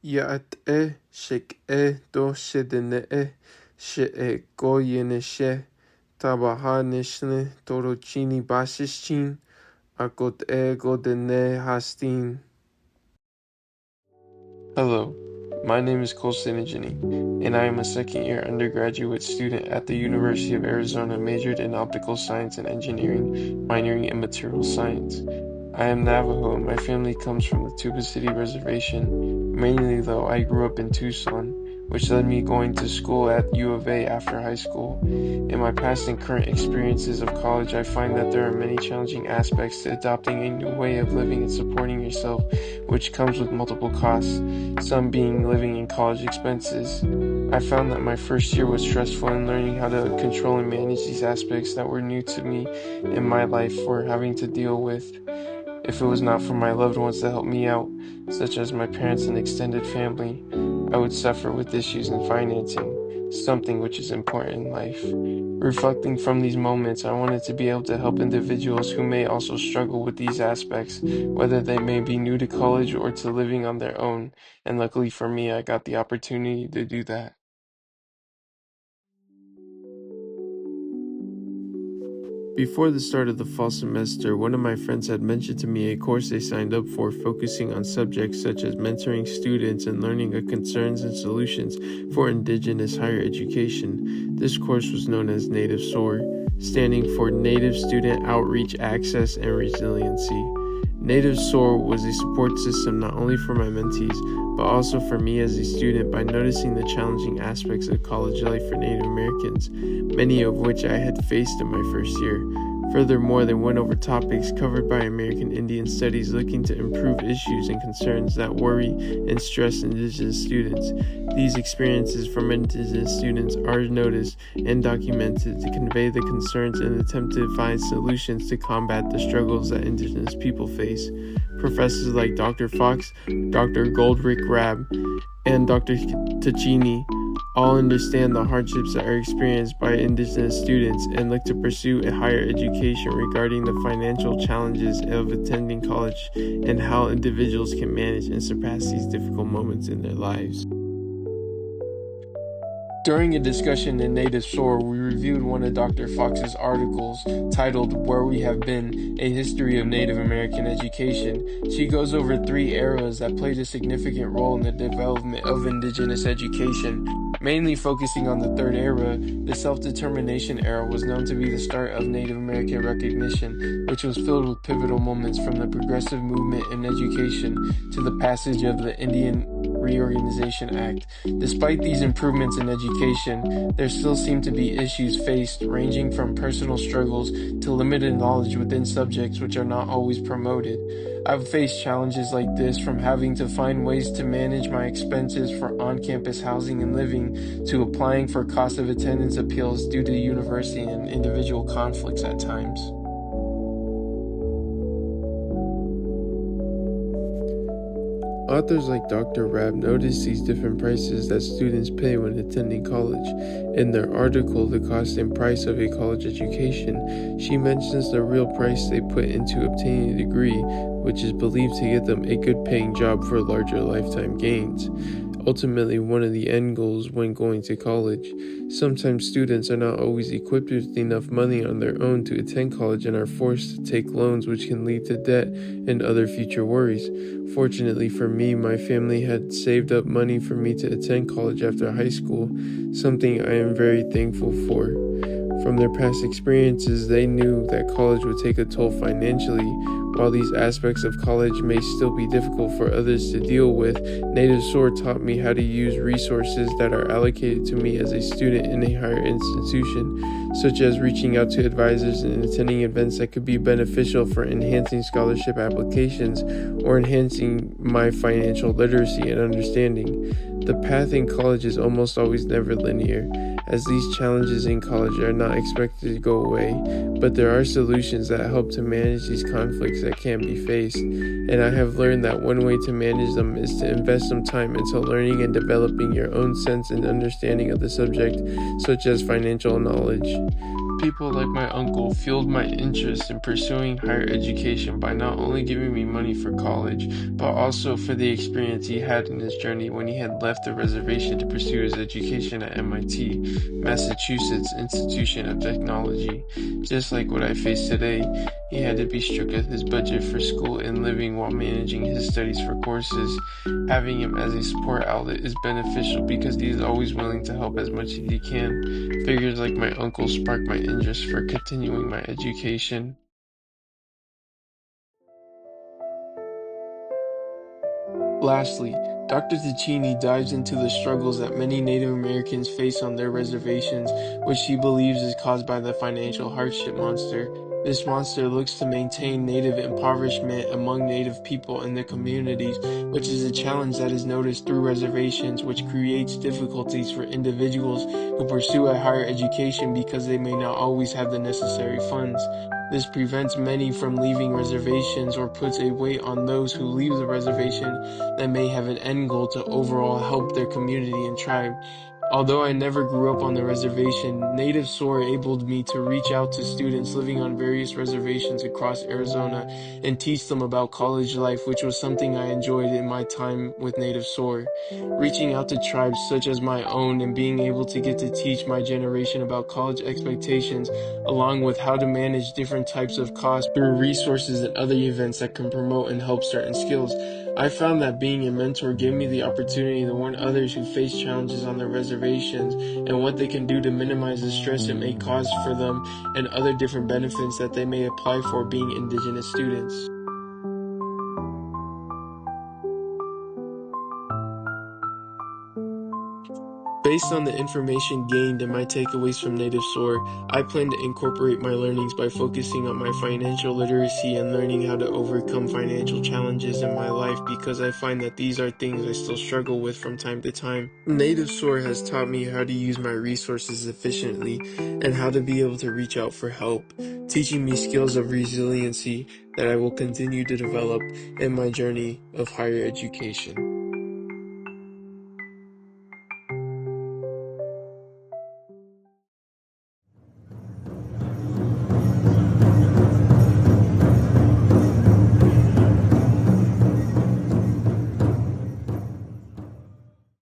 Ya'at shek'e do shedene'e she'e goyeneshe tabaha nishne torochini bashishin akot godene hastin. Hello, my name is Tsingine, and I am a second-year undergraduate student at the University of Arizona, majored in optical science and engineering, minoring in material science. I am Navajo, and my family comes from the Tuba City Reservation. Mainly, though, I grew up in Tucson, which led me going to school at U of A after high school. In my past and current experiences of college, I find that there are many challenging aspects to adopting a new way of living and supporting yourself, which comes with multiple costs, some being living and college expenses. I found that my first year was stressful in learning how to control and manage these aspects that were new to me in my life for having to deal with. If it was not for my loved ones that helped me out, such as my parents and extended family, I would suffer with issues in financing, something which is important in life. Reflecting from these moments, I wanted to be able to help individuals who may also struggle with these aspects, whether they may be new to college or to living on their own, and luckily for me, I got the opportunity to do that. Before the start of the fall semester, one of my friends had mentioned to me a course they signed up for focusing on subjects such as mentoring students and learning of concerns and solutions for Indigenous higher education. This course was known as Native SOAR, standing for Native Student Outreach Access and Resiliency. Native SOAR was a support system not only for my mentees, but also for me as a student by noticing the challenging aspects of college life for Native Americans, many of which I had faced in my first year. Furthermore, they went over topics covered by American Indian Studies looking to improve issues and concerns that worry and stress Indigenous students. These experiences from Indigenous students are noticed and documented to convey the concerns and attempt to find solutions to combat the struggles that Indigenous people face. Professors like Dr. Fox, Dr. Goldrick Rab, and Dr. Tsingine all understand the hardships that are experienced by Indigenous students and look to pursue a higher education regarding the financial challenges of attending college and how individuals can manage and surpass these difficult moments in their lives. During a discussion in Native SOAR, we reviewed one of Dr. Fox's articles titled Where We Have Been, A History of Native American Education. She goes over 3 eras that played a significant role in the development of Indigenous education. Mainly focusing on the 3rd era, the self-determination era was known to be the start of Native American recognition, which was filled with pivotal moments from the progressive movement in education to the passage of the Indian Reorganization Act. Despite these improvements in education, there still seem to be issues faced ranging from personal struggles to limited knowledge within subjects which are not always promoted. I've faced challenges like this, from having to find ways to manage my expenses for on-campus housing and living to applying for cost of attendance appeals due to university and individual conflicts at times. Authors like Dr. Rab notice these different prices that students pay when attending college. In their article, The Cost and Price of a College Education, she mentions the real price they put into obtaining a degree, which is believed to get them a good paying job for larger lifetime gains. Ultimately, one of the end goals when going to college. Sometimes students are not always equipped with enough money on their own to attend college and are forced to take loans, which can lead to debt and other future worries. Fortunately for me, my family had saved up money for me to attend college after high school, something I am very thankful for. From their past experiences, they knew that college would take a toll financially. While these aspects of college may still be difficult for others to deal with, Native SOAR taught me how to use resources that are allocated to me as a student in a higher institution, such as reaching out to advisors and attending events that could be beneficial for enhancing scholarship applications or enhancing my financial literacy and understanding. The path in college is almost always never linear, as these challenges in college are not expected to go away, but there are solutions that help to manage these conflicts that can be faced, and I have learned that one way to manage them is to invest some time into learning and developing your own sense and understanding of the subject, such as financial knowledge. people like my uncle fueled my interest in pursuing higher education by not only giving me money for college, but also for the experience he had in his journey when he had left the reservation to pursue his education at MIT, Massachusetts Institution of Technology. Just like what I face today, he had to be strict with his budget for school and living while managing his studies for courses. Having him as a support outlet is beneficial because he is always willing to help as much as he can. Figures like my uncle sparked my interest for continuing my education. Lastly, Dr. Tsingine dives into the struggles that many Native Americans face on their reservations, which she believes is caused by the financial hardship monster. This monster looks to maintain Native impoverishment among Native people in the communities, which is a challenge that is noticed through reservations, which creates difficulties for individuals who pursue a higher education because they may not always have the necessary funds. This prevents many from leaving reservations or puts a weight on those who leave the reservation that may have an end goal to overall help their community and tribe. Although I never grew up on the reservation, Native SOAR enabled me to reach out to students living on various reservations across Arizona and teach them about college life, which was something I enjoyed in my time with Native SOAR. Reaching out to tribes such as my own and being able to get to teach my generation about college expectations, along with how to manage different types of costs through resources and other events that can promote and help certain skills. I found that being a mentor gave me the opportunity to warn others who face challenges on their reservations and what they can do to minimize the stress it may cause for them and other different benefits that they may apply for being Indigenous students. Based on the information gained and my takeaways from Native SOAR, I plan to incorporate my learnings by focusing on my financial literacy and learning how to overcome financial challenges in my life because I find that these are things I still struggle with from time to time. Native SOAR has taught me how to use my resources efficiently and how to be able to reach out for help, teaching me skills of resiliency that I will continue to develop in my journey of higher education.